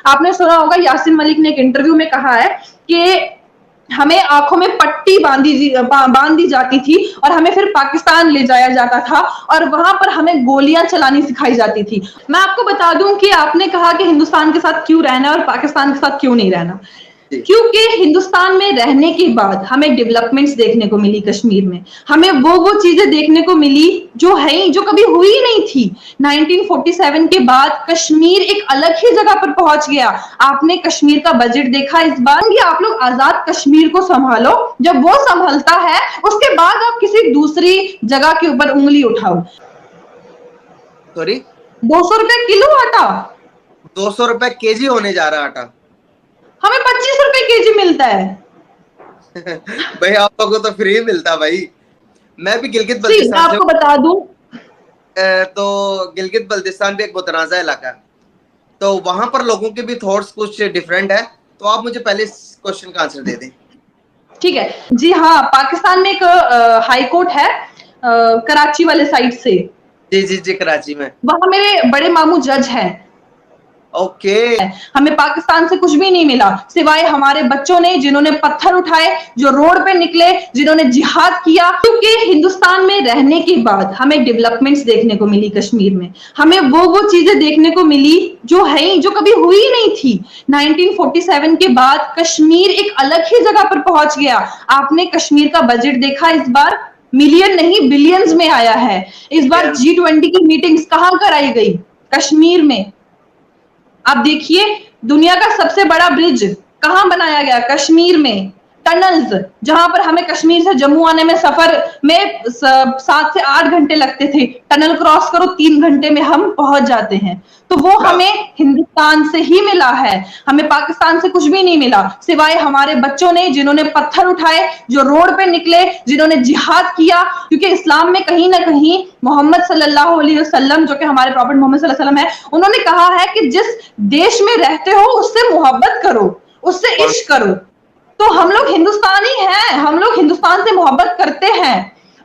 आपने सुना होगा यासीन मलिक ने एक इंटरव्यू में कहा है कि हमें आंखों में पट्टी बांध दी जाती थी और हमें फिर पाकिस्तान ले जाया जाता था और वहां पर हमें गोलियां चलानी सिखाई जाती थी। मैं आपको बता दूं कि आपने कहा कि हिंदुस्तान के साथ क्यों रहना है और पाकिस्तान के साथ क्यों नहीं रहना, क्योंकि हिंदुस्तान में रहने के बाद हमें डेवलपमेंट्स देखने को मिली कश्मीर में, हमें वो चीजें देखने को मिली जो है जो कभी हुई नहीं थी। 1947 के बाद कश्मीर एक अलग ही जगह पर पहुंच गया। आपने कश्मीर का बजट देखा इस बार कि आप लोग आजाद कश्मीर को संभालो, जब वो संभलता है उसके बाद आप किसी दूसरी जगह के ऊपर उंगली उठाओ। सॉरी, 200 रुपए किलो आटा, 200 रुपए केजी होने जा रहा आटा, हमें 25 रुपए केजी मिलता है। भाई आप लोगों को तो फ्री मिलता भाई। मैं भी गिलगित बल्तिस्तान से आपको बता दूं तो गिलगित बल्तिस्तान भी एक मुतनाज़ा इलाका है, तो वहां पर लोगों के भी थॉट्स कुछ डिफरेंट है। तो आप मुझे पहले इस क्वेश्चन का आंसर दे दें। ठीक है जी। हाँ, पाकिस्तान में एक हाई कोर्ट है कराची वाले साइड से। जी जी जी, कराची में। वहां मेरे बड़े मामू जज हैं। ओके। हमें पाकिस्तान से कुछ भी नहीं मिला सिवाय हमारे बच्चों ने जिन्होंने पत्थर उठाए, जो रोड पे निकले, जिन्होंने जिहाद किया। क्योंकि हिंदुस्तान में रहने के बाद हमें डेवलपमेंट्स देखने को मिली कश्मीर में, हमें वो चीजें देखने को मिली जो है जो कभी हुई नहीं थी। 1947 के बाद कश्मीर एक अलग ही जगह पर पहुंच गया। आपने कश्मीर का बजट देखा इस बार, मिलियन नहीं बिलियंस में आया है। इस बार G20 की मीटिंग्स कहां कराई गई? कश्मीर में। आप देखिए, दुनिया का सबसे बड़ा ब्रिज कहां बनाया गया? कश्मीर में। टनल्स, जहां पर हमें कश्मीर से जम्मू आने में सफर में 7 से 8 घंटे लगते थे, टनल क्रॉस करो 3 घंटे में हम पहुंच जाते हैं। तो वो हमें हिंदुस्तान से ही मिला है, हमें पाकिस्तान से कुछ भी नहीं मिला सिवाय हमारे बच्चों ने जिन्होंने पत्थर उठाए, जो रोड पे निकले, जिन्होंने जिहाद किया। क्योंकि इस्लाम में कहीं ना कहीं मोहम्मद सल्लल्लाहु अलैहि वसल्लम, जो कि हमारे प्रॉफेट मोहम्मद सल्लल्लाहु अलैहि वसल्लम है, उन्होंने कहा है कि जिस देश में रहते हो उससे मोहब्बत करो, उससे इश्क करो। तो हम लोग हिंदुस्तानी हैं, हम लोग हिंदुस्तान से मोहब्बत करते हैं।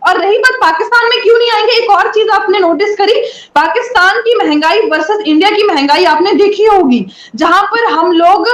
और रही बात पाकिस्तान में क्यों नहीं आएंगे, एक और चीज आपने नोटिस करी, पाकिस्तान की महंगाई वर्सेस इंडिया की महंगाई आपने देखी होगी, जहां पर हम लोग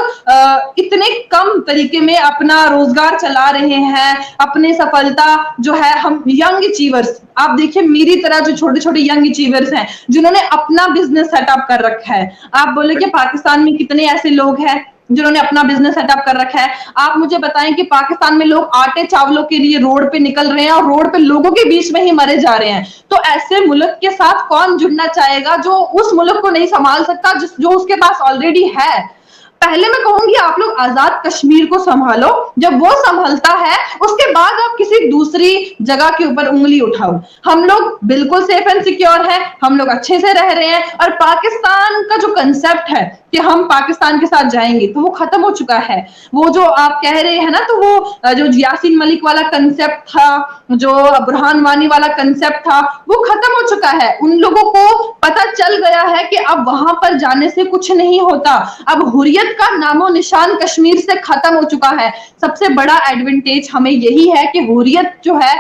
इतने कम तरीके में अपना रोजगार चला रहे हैं, अपने सफलता जो है, हम यंग अचीवर्स, आप देखिए मेरी तरह जो छोटे छोटे यंग अचीवर्स हैं जिन्होंने अपना बिजनेस सेटअप कर रखा है। आप बोले कि पाकिस्तान में कितने ऐसे लोग हैं जिन्होंने अपना बिजनेस सेटअप कर रखा है? आप मुझे बताएं कि पाकिस्तान में लोग आटे चावलों के लिए रोड पे निकल रहे हैं और रोड पे लोगों के बीच में ही मरे जा रहे हैं। तो ऐसे मुल्क के साथ कौन जुड़ना चाहेगा जो उस मुल्क को नहीं संभाल सकता, जो उसके पास ऑलरेडी है? पहले मैं कहूंगी आप लोग आजाद कश्मीर को संभालो, जब वो संभलता है उसके बाद आप किसी दूसरी जगह के ऊपर उंगली उठाओ। हम लोग बिल्कुल सेफ एंड सिक्योर है, हम लोग अच्छे से रह रहे हैं, और पाकिस्तान का जो कंसेप्ट है कि हम पाकिस्तान के साथ जाएंगे तो वो खत्म हो चुका है। वो जो आप कह रहे हैं ना, तो वो जो यासीन मलिक वाला कंसेप्ट था, जो बुरहान वानी वाला कंसेप्ट था, वो खत्म हो चुका है। उन लोगों को पता चल गया है कि अब वहां पर जाने से कुछ नहीं होता। अब हुर्रियत का नामो निशान कश्मीर से खत्म हो चुका है। सबसे बड़ा एडवांटेज हमें यही है कि हुर्रियत जो है,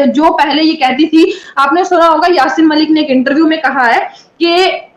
जो पहले ये कहती थी, आपने सुना होगा यासीन मलिक ने एक इंटरव्यू में कहा है कि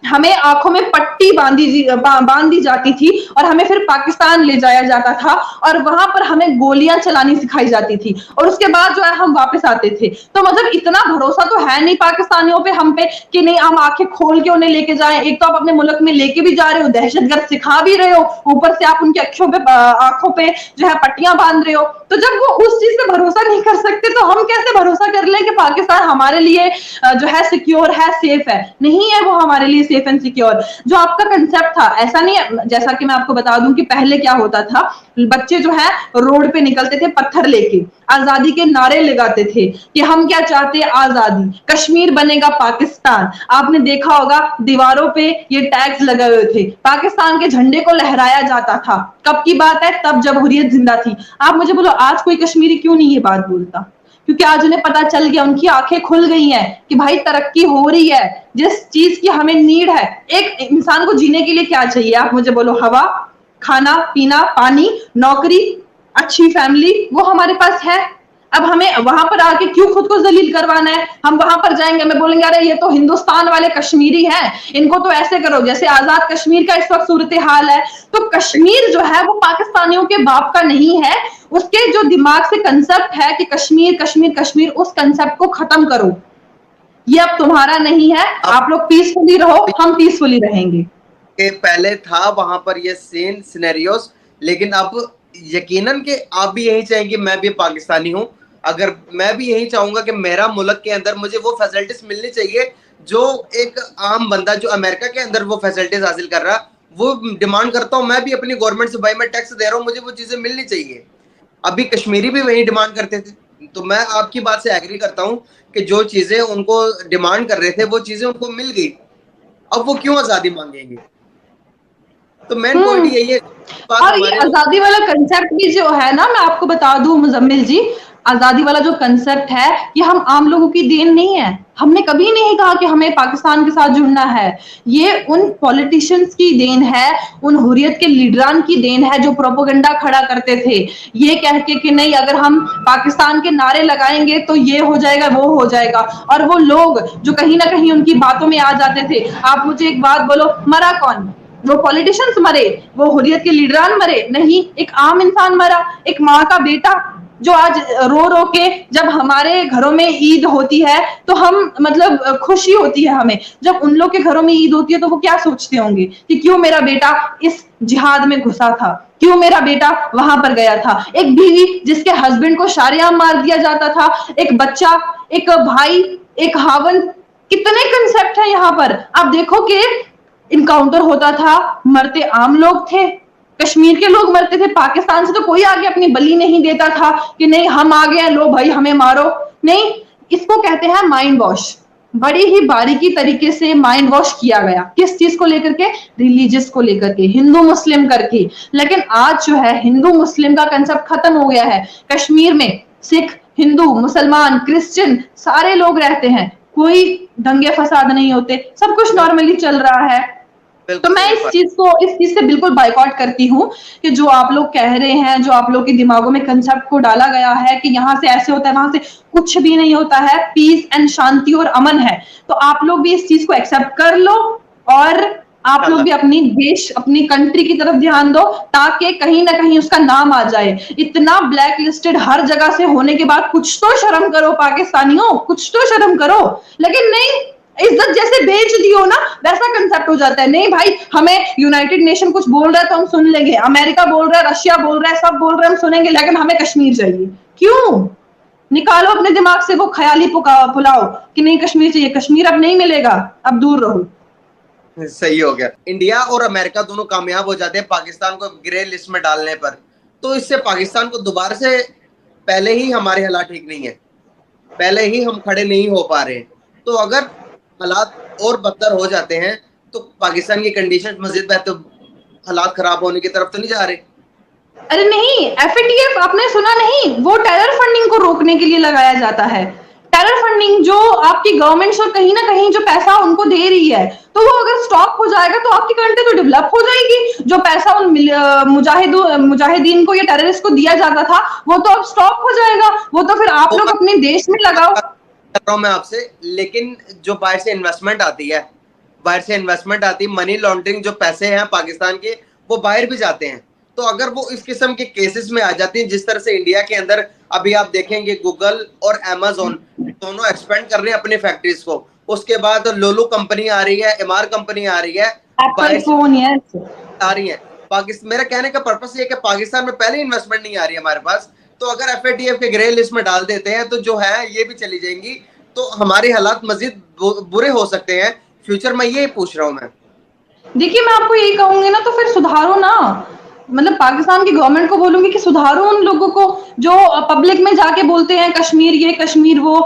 हमें आंखों में पट्टी बांध दी जाती थी और हमें फिर पाकिस्तान ले जाया जाता था और वहां पर हमें गोलियां चलानी सिखाई जाती थी और उसके बाद जो है हम वापस आते थे। तो मतलब इतना भरोसा तो है नहीं पाकिस्तानियों पे, हम पे, कि नहीं हम आंखें खोल के उन्हें लेके जाएं। एक तो आप अपने मुल्क में लेके भी जा रहे हो, दहशतगर्द सिखा भी रहे हो, ऊपर से आप उनकी आंखों पे जो है पट्टियां बांध रहे हो। तो जब वो उस चीज पे भरोसा नहीं कर सकते तो हम कैसे भरोसा कर लें कि पाकिस्तान हमारे लिए जो है सिक्योर है, सेफ है? नहीं है वो हमारे लिए सेफ एंड सिक्योर। जो आपका कंसेप्ट था ऐसा नहीं है। जैसा कि मैं आपको बता दूं कि पहले क्या होता था, बच्चे जो है रोड पे निकलते थे पत्थर लेके, आजादी के नारे लगाते थे कि हम क्या चाहते हैं, आजादी, कश्मीर बनेगा पाकिस्तान। आपने देखा होगा दीवारों पे ये टैग्स लगे हुए थे, पाकिस्तान के झंडे को लहराया जाता था। कब की बात है? तब जब हुर्रियत जिंदा थी। आप मुझे बोलो आज कोई कश्मीरी क्यों नहीं ये बात बोलता? क्योंकि आज उन्हें पता चल गया, उनकी आंखें खुल गई हैं कि भाई तरक्की हो रही है, जिस चीज की हमें नीड है। एक इंसान को जीने के लिए क्या चाहिए? आप मुझे बोलो, हवा, खाना पीना, पानी, नौकरी, अच्छी फैमिली, वो हमारे पास है। अब हमें वहां पर आके क्यों खुद को जलील करवाना है? हम वहां पर जाएंगे, हमें बोलेंगे अरे ये तो हिंदुस्तान वाले कश्मीरी हैं, इनको तो ऐसे करो, जैसे आजाद कश्मीर का इस वक्त सूरत हाल है। तो कश्मीर जो है वो पाकिस्तानियों के बाप का नहीं है। उसके जो दिमाग से कंसेप्ट है कि कश्मीर कश्मीर कश्मीर, उस कंसेप्ट को खत्म करो। ये अब तुम्हारा नहीं है, आप लोग पीसफुली रहो, हम पीसफुली रहेंगे। कि पहले था वहां पर ये सेम सिनेरियोस, लेकिन अब यकीनन कि आप भी यही चाहेंगे, मैं भी पाकिस्तानी हूं, अगर मैं भी यही चाहूंगा कि मेरा मुल्क के अंदर मुझे वो फैसिलिटीज मिलनी चाहिए जो एक आम बंदा जो अमेरिका के अंदर वो फैसिलिटीज हासिल कर रहा, वो डिमांड करता हूं मैं भी अपनी गवर्नमेंट से, भाई मैं टैक्स दे रहा हूं, मुझे वो चीजें मिलनी चाहिए। अभी कश्मीरी भी वही डिमांड करते थे, तो मैं आपकी बात से एग्री करता हूं कि जो चीजें उनको डिमांड कर रहे थे वो चीजें उनको मिल गई, अब वो क्यों आजादी मांगेंगे? तो मेन पॉइंट यही है। और ये आजादी वाला कंसेप्ट भी जो है ना, मैं आपको बता दूं मुजम्मिल जी, आजादी वाला जो कंसेप्ट है ये हम आम लोगों की देन नहीं है। हमने कभी नहीं कहा कि हमें पाकिस्तान के साथ जुड़ना है। ये उन पॉलिटिशियंस की देन है, उन हुर्रियत के लीडरान की देन है जो प्रोपेगेंडा खड़ा करते थे ये कह के कि नहीं अगर हम पाकिस्तान के नारे लगाएंगे तो ये हो जाएगा वो हो जाएगा। और वो लोग जो कहीं ना कहीं उनकी बातों में आ जाते थे। आप मुझे एक बात बोलो, मरा कौन? वो पॉलिटिशियंस मरे, वो हुर्रियत के लीडरान मरे? नहीं, एक आम इंसान मरा, एक माँ का बेटा जो आज रो रो के, जब हमारे घरों में ईद होती है तो हम मतलब खुशी होती है हमें, जब उन लोग के घरों में ईद होती है तो वो क्या सोचते होंगे कि क्यों मेरा बेटा इस जिहाद में घुसा था, क्यों मेरा बेटा वहां पर गया था। एक बीवी जिसके हस्बैंड को शारेआम मार दिया जाता था, एक बच्चा, एक भाई, एक हावन, कितने कंसेप्ट है यहाँ पर। आप देखो कि इनकाउंटर होता था, मरते आम लोग थे, कश्मीर के लोग मरते थे, पाकिस्तान से तो कोई आगे अपनी बलि नहीं देता था कि नहीं हम आ गए लो भाई हमें मारो। नहीं, इसको कहते हैं माइंड वॉश। बड़ी ही बारीकी तरीके से माइंड वॉश किया गया, किस चीज को लेकर के? रिलीजियस को लेकर के, हिंदू मुस्लिम करके। लेकिन आज जो है हिंदू मुस्लिम का कंसेप्ट खत्म हो गया है। कश्मीर में सिख, हिंदू, मुसलमान, क्रिश्चियन सारे लोग रहते हैं, कोई दंगे फसाद नहीं होते, सब कुछ नॉर्मली चल रहा है। तो मैं इस चीज से बिल्कुल बाइकआउट करती हूँ कि जो आप लोग कह रहे हैं, जो आप लोग के दिमागों में कंसेप्ट को डाला गया है कि यहाँ से ऐसे होता है वहां से, कुछ भी नहीं होता है। पीस एंड शांति और अमन है। तो आप लोग भी इस चीज को एक्सेप्ट कर लो और आप लोग भी अपनी देश, अपनी कंट्री की तरफ ध्यान दो ताकि कहीं ना कहीं उसका नाम आ जाए। इतना ब्लैक लिस्टेड हर जगह से होने के बाद कुछ तो शर्म करो पाकिस्तानियों, कुछ तो शर्म करो। लेकिन नहीं, इज्जत जैसे बेच दियो ना, वैसा कंसेप्ट हो जाता है। नहीं भाई, हमें यूनाइटेड नेशन कुछ बोल रहा है तो हम सुन लेंगे, अमेरिका बोल रहा है, रशिया बोल रहा है, सब बोल रहे हैं हम सुनेंगे, लेकिन हमें कश्मीर चाहिए। क्यों? निकालो अपने दिमाग से वो ख्याली पुलाव कि नहीं कश्मीर चाहिए। कश्मीर अब नहीं मिलेगा, अब दूर रहो। सही हो गया। इंडिया और अमेरिका दोनों कामयाब हो जाते हैं पाकिस्तान को ग्रे लिस्ट में डालने पर, तो इससे पाकिस्तान को दोबारा से, पहले ही हमारे हालात ठीक नहीं है, पहले ही हम खड़े नहीं हो पा रहे, तो अगर हालात और बदतर हो जाते हैं तो पाकिस्तान की कंडीशन मजीद बेहतर, हालात खराब होने की तरफ तो नहीं जा रहे। अरे नहीं, एफएटीएफ आपने सुना नहीं? वो टेरर फंडिंग को रोकने के लिए लगाया जाता है। टेरर फंडिंग जो आपकी गवर्नमेंट और कहीं ना कहीं जो पैसा उनको दे रही है, तो वो अगर स्टॉप हो जाएगा तो आपकी कंट्री तो डेवलप हो जाएगी। जो पैसा उन मुजाहिदीन को या टेररिस्ट को दिया जाता था वो तो अब स्टॉप हो जाएगा। वो तो फिर आप लोग अपने देश में लगाओ। कर रहा हूं मैं आपसे, लेकिन जो बाहर से इन्वेस्टमेंट आती है, बाहर से इन्वेस्टमेंट आती है, मनी लॉन्ड्रिंग, जो पैसे हैं पाकिस्तान के वो बाहर भी जाते हैं। तो अगर वो इस किस्म के केसेस में आ जाती हैं, जिस तरह से इंडिया के अंदर अभी आप देखेंगे गूगल और अमेज़न दोनों एक्सपेंड कर रहे हैं अपनी फैक्ट्रीज को, उसके बाद लोलो कंपनी आ रही है, एमआर कंपनी आ रही है, एप्पल फोन आ रही है। मेरा कहने का पर्पस ये है कि पाकिस्तान में पहले इन्वेस्टमेंट नहीं आ रही हमारे पास, तो अगर एफएटीएफ के ग्रे लिस्ट में डाल देते हैं तो जो है ये भी चली जाएंगी, तो हमारे हालात मजीद बुरे हो सकते हैं फ्यूचर में। ये पूछ रहा हूं मैं। देखिए, मैं आपको यही कहूंगी ना, तो फिर सुधारो ना। मतलब पाकिस्तान की गवर्नमेंट को बोलूंगी कि सुधारो उन लोगों को जो पब्लिक में जाके बोलते हैं कश्मीर ये कश्मीर वो,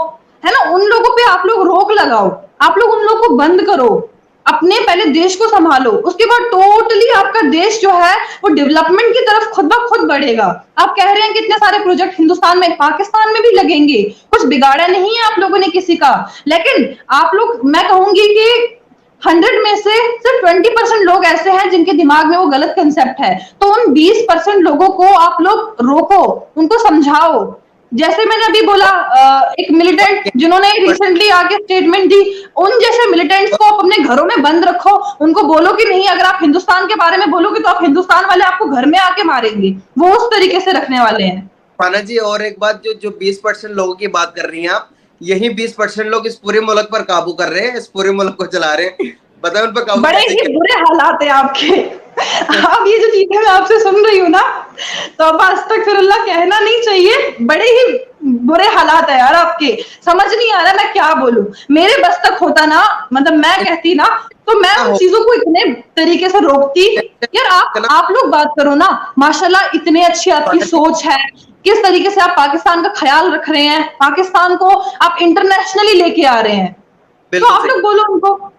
है ना, उन लोगों पे आप लोग रोक लगाओ। आप लोग उन लोगों को बंद करो, अपने पहले देश को संभालो, उसके बाद टोटली आपका देश जो है वो डेवलपमेंट की तरफ खुद ब खुद बढ़ेगा। आप कह रहे हैं कि इतने सारे प्रोजेक्ट हिंदुस्तान में, पाकिस्तान में भी लगेंगे, कुछ बिगाड़ा नहीं है आप लोगों ने किसी का। लेकिन आप लोग, मैं कहूंगी कि 100 में से सिर्फ 20% लोग ऐसे हैं जिनके दिमाग में वो गलत कंसेप्ट है। तो उन 20% लोगों को आप लोग रोको, उनको समझाओ जैसे मैंने अभी बोला एक मिलिटेंट जिन्होंने रिसेंटली आके स्टेटमेंट दी, उन जैसे मिलिटेंट्स को आप अपने घरों में बंद रखो, उनको बोलो कि नहीं अगर आप हिंदुस्तान के बारे में बोलोगे तो आप हिंदुस्तान वाले आपको घर में आके मारेंगे, वो उस तरीके से रखने वाले हैं। फाना जी, और एक बात, जो 20% लोगों की बात कर रही हैं आप, यही 20% लोग इस पूरे मुल्क पर काबू कर रहे हैं, इस पूरे मुल्क को चला रहे हैं। बताओ उन पर काबू बड़े कैसे ही बुरे हालात है आपके। आप ये जो चीजें मैं आपसे सुन रही हूँ ना, तो अब अस्तगफिरुल्लाह कहना नहीं चाहिए, बड़े ही बुरे हालात है यार आपके। समझ नहीं आ रहा मैं क्या बोलूं, मेरे बस तक होता ना, मतलब मैं कहती ना, तो मैं उन चीजों को इतने तरीके से रोकती। यार आप लोग बात करो ना, माशाल्लाह इतने अच्छी आपकी सोच है, किस तरीके से आप पाकिस्तान का ख्याल रख रहे हैं, पाकिस्तान को आप इंटरनेशनली लेके आ रहे हैं, तो आप लोग बोलो उनको।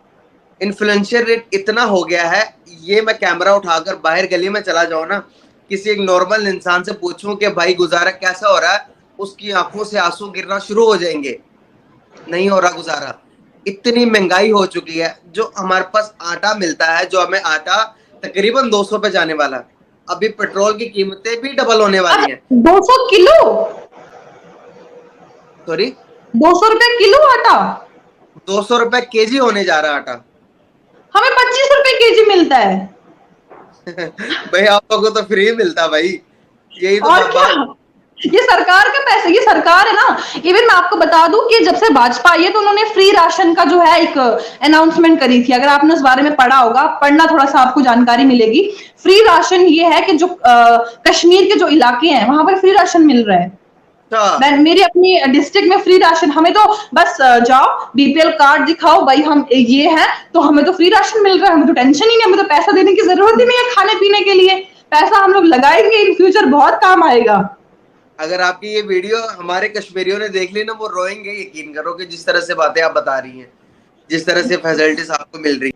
इन्फ्लुएंशियल रेट इतना हो गया है, ये मैं कैमरा उठाकर बाहर गली में चला जाऊं ना, किसी एक नॉर्मल इंसान से पूछूं कि भाई गुजारा कैसा हो रहा है, उसकी आंखों से आंसू गिरना शुरू हो जाएंगे। नहीं हो रहा गुजारा, इतनी महंगाई हो चुकी है। जो हमारे पास आटा मिलता है, जो हमें आटा तकरीबन 200 पे जाने वाला, अभी पेट्रोल की कीमतें भी डबल होने वाली हैं। 200 किलो, सॉरी 200 रुपए किलो आटा, 200 रुपए केजी होने जा रहा आटा। हमें 25 रुपए केजी मिलता है। भाई आप लोगों को तो फ्री मिलता भाई, यही तो और क्या, ये सरकार के पैसे, ये सरकार है ना। इवन मैं आपको बता दूं कि जब से भाजपा आई है तो उन्होंने फ्री राशन का जो है एक अनाउंसमेंट करी थी, अगर आपने उस बारे में पढ़ा होगा, पढ़ना थोड़ा सा आपको जानकारी मिलेगी। फ्री राशन ये है कि जो कश्मीर के जो इलाके हैं वहां पर फ्री राशन मिल रहा है। मेरी अपनी डिस्ट्रिक्ट में फ्री राशन, हमें तो बस जाओ बीपीएल कार्ड दिखाओ भाई हम ये है, तो हमें तो फ्री राशन मिल रहा है, हमें तो टेंशन ही नहीं, हमें तो पैसा देने की जरूरत ही नहीं है खाने पीने के लिए। पैसा हम लोग लगाएंगे, इन फ्यूचर बहुत काम आएगा। अगर आपकी ये वीडियो हमारे कश्मीरियों ने देख ली ना, वो रोएंगे, यकीन करो, कि जिस तरह से बातें आप बता रही हैं, जिस तरह से फैसिलिटीज आपको मिल रही।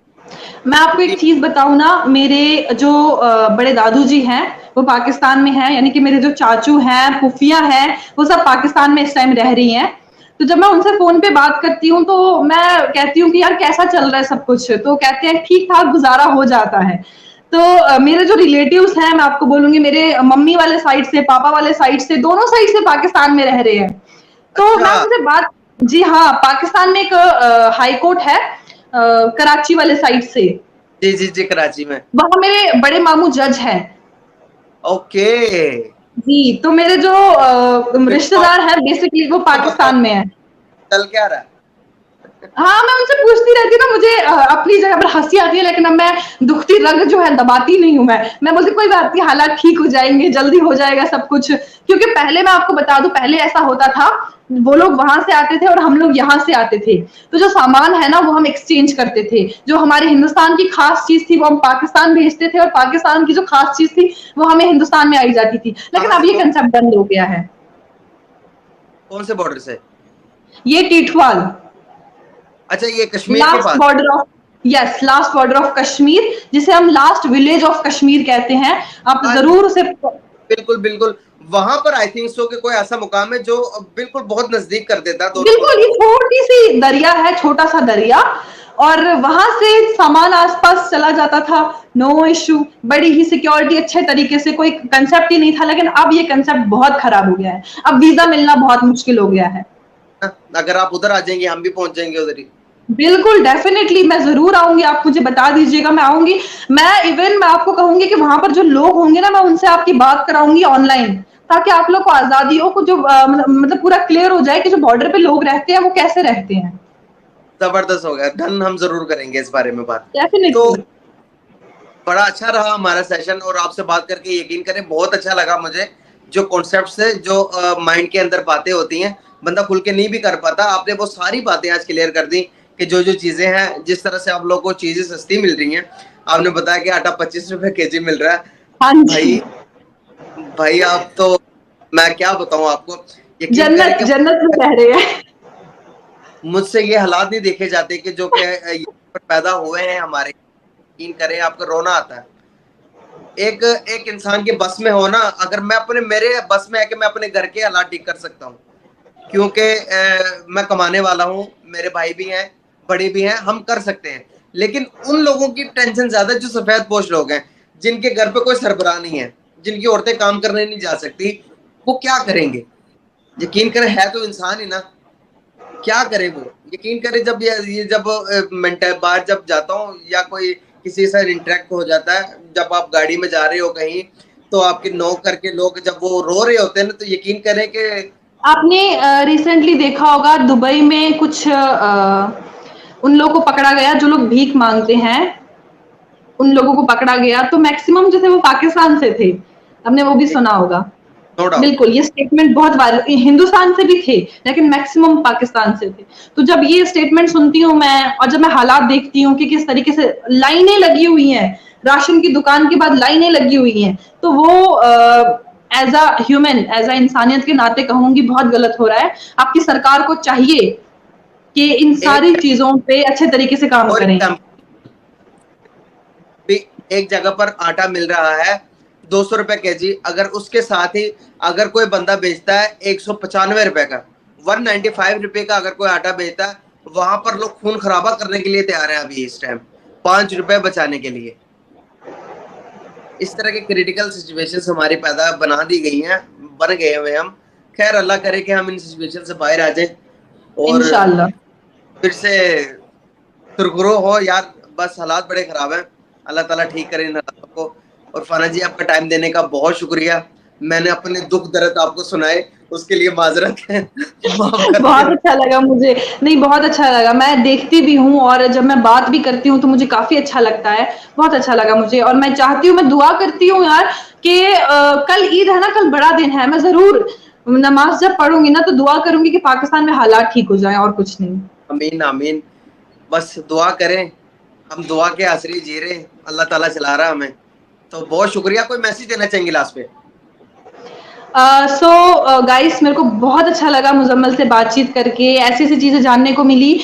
मैं आपको एक चीज बताऊं ना, मेरे जो बड़े दादू जी हैं वो पाकिस्तान में हैं, यानी कि मेरे जो चाचू हैं, फूफियां हैं, वो सब पाकिस्तान में इस टाइम रह रही हैं। तो जब मैं उनसे फोन पे बात करती हूँ तो मैं कहती हूँ कि यार कैसा चल रहा है सब कुछ, तो कहते हैं ठीक ठाक गुजारा हो जाता है। तो मेरे जो रिलेटिव्स हैं, मैं आपको बोलूंगी, मेरे मम्मी वाले साइड से, पापा वाले साइड से, दोनों साइड से पाकिस्तान में रह रहे हैं। तो मैं उनसे बात, जी हाँ, पाकिस्तान में एक हाई कोर्ट है कराची वाले साइड से। जी जी जी, कराची में, वहां मेरे बड़े मामू जज हैं। ओके जी, तो मेरे जो रिश्तेदार हैं बेसिकली वो पाकिस्तान में है। चल क्या रहा है? हाँ, मैं उनसे पूछती रहती हूँ ना, मुझे अपनी जगह पर हंसी आती है, लेकिन अब मैं दुखती रग जो है दबाती नहीं हूँ। मैं बोलती कोई बात नहीं, हालात ठीक हो जाएंगे, जल्दी हो जाएगा सब कुछ। क्योंकि पहले मैं आपको बता दूं, पहले ऐसा होता था, वो लोग वहां से आते थे और हम लोग यहाँ से आते थे, तो जो सामान है ना वो हम एक्सचेंज करते थे। जो हमारे हिंदुस्तान की खास चीज थी वो हम पाकिस्तान भेजते थे, और पाकिस्तान की जो खास चीज थी वो हमें हिंदुस्तान में आई जाती थी। लेकिन अब ये कंसेप्ट बंद हो गया है। कौन से बॉर्डर से? ये टीठवाल, अच्छा, ये कश्मीर के last pass? Border of, yes, last border of Kashmir, जिसे हम लास्ट विलेज ऑफ कश्मीर कहते हैं। आप जरूर उसे, बिल्कुल बिल्कुल, वहां पर आई थिंक सो कि कोई ऐसा मुकाम है जो बिल्कुल बहुत नजदीक कर देता है। बिल्कुल, ये छोटी सी दरिया है, छोटा सा दरिया, और वहां से सामान आसपास चला जाता था, नो इश्यू, बड़ी ही सिक्योरिटी अच्छे तरीके से, कोई कंसेप्ट ही नहीं था। लेकिन अब ये कंसेप्ट बहुत खराब हो गया है, अब वीजा मिलना बहुत मुश्किल हो गया है। अगर आप उधर आ जाएंगे हम भी पहुंच जाएंगे उधर ही। बिल्कुल, डेफिनेटली मैं जरूर आऊंगी, आप मुझे बता दीजिएगा, मैं आऊंगी। मैं आपको कहूंगी कि वहां पर जो लोग होंगे ना, मैं उनसे आपकी बात कराऊंगी ऑनलाइन, ताकि आप लोग को आजादी हो, जो मतलब पूरा क्लियर हो जाए कि जो बॉर्डर पे लोग रहते हैं वो कैसे रहते हैं। जबरदस्त हो गया, डन, हम जरूर करेंगे इस बारे में बात। डेफिनेटली। तो बड़ा अच्छा रहा हमारा सेशन, और आपसे बात करके यकीन करें बहुत अच्छा लगा मुझे। जो कॉन्सेप्ट से, जो माइंड के अंदर बातें होती हैं, बंदा खुल के नहीं भी कर पाता, आपने वो सारी बातें आज क्लियर कर दी कि जो जो चीजें हैं, जिस तरह से आप लोगों को चीजें सस्ती मिल रही हैं। आपने बताया कि आटा 25 रुपए केजी मिल रहा है। हाँ जी। भाई आप तो, मैं क्या बताऊं आपको, जन्नत जन्नत में रह रहे हैं। मुझसे ये हालात नहीं देखे जाते कि जो कि पैदा हुए हैं हमारे, यकीन करें आपको रोना आता है। एक इंसान के बस में हो ना, अगर मैं मेरे बस में है कि मैं अपने घर के हालात ठीक कर सकता हूँ, क्योंकि मैं कमाने वाला हूँ, मेरे भाई भी हैं, बड़े भी हैं, हम कर सकते हैं। लेकिन उन लोगों की टेंशन ज्यादा जो सफेद पोश लोग हैं, जिनके घर पे कोई सरबराह नहीं है, जिनकी औरतें काम करने नहीं जा सकती, वो क्या करेंगे? यकीन करें है तो इंसान ही ना, क्या करे वो। यकीन करें जब ये जब बाहर जब जाता हूँ या कोई किसी से इंटरेक्ट हो जाता है, जब आप गाड़ी में जा रहे हो कहीं तो आपके नॉक करके लोग जब वो रो रहे होते हैं ना, तो यकीन करें कि आपने रिसेंटली देखा होगा दुबई में कुछ उन लोगों को पकड़ा गया जो लोग भीख मांगते हैं, उन लोगों को पकड़ा गया, तो मैक्सिमम जो थे वो पाकिस्तान से थे। हमने वो भी सुना होगा। No doubt. बिल्कुल, ये स्टेटमेंट बहुत वायरल, हिंदुस्तान से भी थे लेकिन मैक्सिमम पाकिस्तान से थे। तो जब ये स्टेटमेंट सुनती हूँ मैं और जब मैं हालात देखती हूँ कि किस तरीके से लाइनें लगी हुई हैं, राशन की दुकान के बाद लाइनें लगी हुई हैं, तो वो as a human, as a इंसानियत के नाते कहूंगी बहुत गलत हो रहा है। आपकी सरकार को चाहिए कि इन सारी एक चीजों पे अच्छे तरीके से काम और करें। भी एक जगह पर आटा मिल रहा है 200 रुपए केजी, अगर उसके साथ ही अगर कोई बंदा बेचता है 195 रुपए का, 195 रुपए का अगर कोई आटा बेचता है, वहां पर लोग खून खराबा करने के लिए तैयार है अभी इस टाइम, 5 रुपए बचाने के लिए। इस तरह के क्रिटिकल सिचुएशंस हमारी पैदा बना दी गई हैं, बन गए हुए हम। खैर अल्लाह करे कि हम इन सिचुएशन से बाहर आ जाएं और इंशाल्लाह। फिर से सुरखुरू हो यार। बस हालात बड़े खराब हैं, अल्लाह ताला ठीक करे इन हालातों को। और फाना जी आपका टाइम देने का बहुत शुक्रिया। मैंने अपने दुख दर्द आपको सुनाए, उसके लिए माजरत है। माफ कर बहुत देना। अच्छा लगा मुझे, नहीं बहुत अच्छा लगा, मैं देखती भी हूँ और जब मैं बात भी करती हूँ तो मुझे काफी अच्छा लगता है, बहुत अच्छा लगा मुझे। और मैं चाहती हूँ, मैं दुआ करती हूँ यार कि कल ईद है ना, कल बड़ा दिन है, मैं जरूर नमाज जब पढ़ूंगी ना तो दुआ करूंगी कि पाकिस्तान में हालात ठीक हो जाएं, और कुछ नहीं। आमीन आमीन। बस दुआ करें, हम दुआ के आसरे जी रहे, अल्लाह ताला चला रहा हमें। तो बहुत शुक्रिया। कोई मैसेज देना चाहेंगे लास्ट पे? सो गाइस, मेरे को बहुत अच्छा लगा मुजम्मल से बातचीत करके, ऐसी ऐसी चीजें जानने को मिली।